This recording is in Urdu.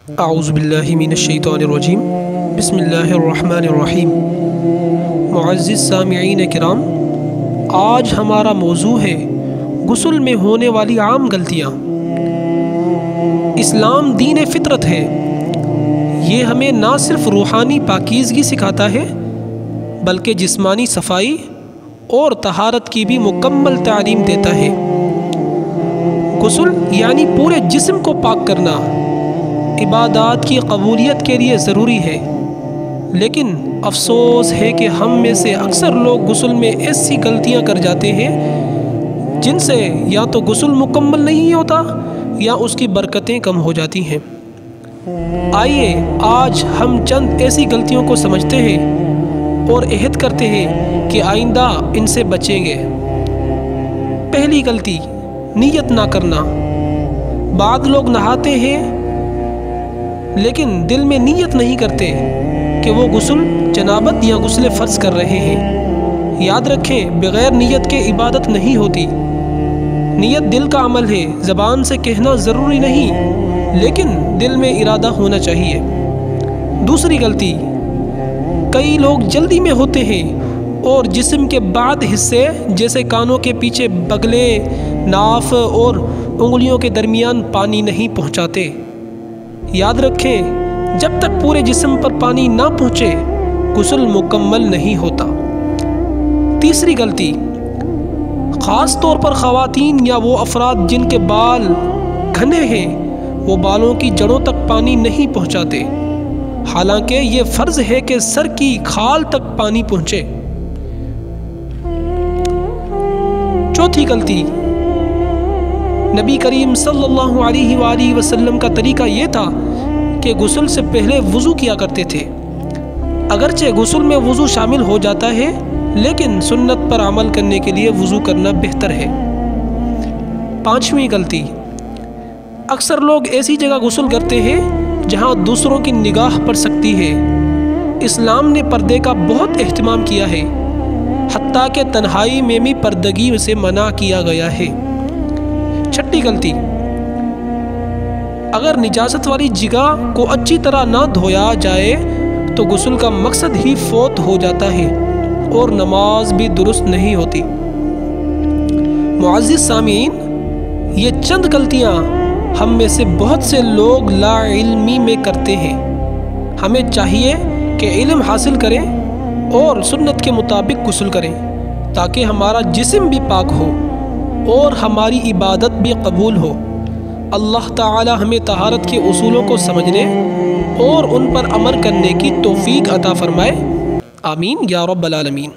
اعوذ باللہ من الشیطان الرجیم بسم اللہ الرحمن الرحیم۔ معزز سامعین کرام، آج ہمارا موضوع ہے غسل میں ہونے والی عام غلطیاں۔ اسلام دین فطرت ہے۔ یہ ہمیں نہ صرف روحانی پاکیزگی سکھاتا ہے بلکہ جسمانی صفائی اور طہارت کی بھی مکمل تعلیم دیتا ہے۔ غسل یعنی پورے جسم کو پاک کرنا عبادات کی قبولیت کے لیے ضروری ہے، لیکن افسوس ہے کہ ہم میں سے اکثر لوگ غسل میں ایسی غلطیاں کر جاتے ہیں جن سے یا تو غسل مکمل نہیں ہوتا یا اس کی برکتیں کم ہو جاتی ہیں۔ آئیے آج ہم چند ایسی غلطیوں کو سمجھتے ہیں اور عہد کرتے ہیں کہ آئندہ ان سے بچیں گے۔ پہلی غلطی، نیت نہ کرنا۔ بعض لوگ نہاتے ہیں لیکن دل میں نیت نہیں کرتے کہ وہ غسل جنابت یا غسل فرض کر رہے ہیں۔ یاد رکھیں، بغیر نیت کے عبادت نہیں ہوتی۔ نیت دل کا عمل ہے، زبان سے کہنا ضروری نہیں لیکن دل میں ارادہ ہونا چاہیے۔ دوسری غلطی، کئی لوگ جلدی میں ہوتے ہیں اور جسم کے بعض حصے جیسے کانوں کے پیچھے بغلیں، ناف اور انگلیوں کے درمیان پانی نہیں پہنچاتے۔ یاد رکھیں، جب تک پورے جسم پر پانی نہ پہنچے غسل مکمل نہیں ہوتا۔ تیسری غلطی، خاص طور پر خواتین یا وہ افراد جن کے بال گھنے ہیں وہ بالوں کی جڑوں تک پانی نہیں پہنچاتے، حالانکہ یہ فرض ہے کہ سر کی کھال تک پانی پہنچے۔ چوتھی غلطی، نبی کریم صلی اللہ علیہ وآلہ وسلم کا طریقہ یہ تھا کہ غسل سے پہلے وضو کیا کرتے تھے۔ اگرچہ غسل میں وضو شامل ہو جاتا ہے لیکن سنت پر عمل کرنے کے لیے وضو کرنا بہتر ہے۔ پانچویں غلطی، اکثر لوگ ایسی جگہ غسل کرتے ہیں جہاں دوسروں کی نگاہ پڑ سکتی ہے۔ اسلام نے پردے کا بہت اہتمام کیا ہے، حتیٰ کہ تنہائی میں بھی پردگی سے منع کیا گیا ہے۔ چھٹی غلطی، اگر نجاست والی جگہ کو اچھی طرح نہ دھویا جائے تو غسل کا مقصد ہی فوت ہو جاتا ہے اور نماز بھی درست نہیں ہوتی۔ معزز سامعین، یہ چند غلطیاں ہم میں سے بہت سے لوگ لا علمی میں کرتے ہیں۔ ہمیں چاہیے کہ علم حاصل کریں اور سنت کے مطابق غسل کریں تاکہ ہمارا جسم بھی پاک ہو اور ہماری عبادت بھی قبول ہو۔ اللہ تعالی ہمیں طہارت کے اصولوں کو سمجھنے اور ان پر عمل کرنے کی توفیق عطا فرمائے۔ آمین یا رب العالمین۔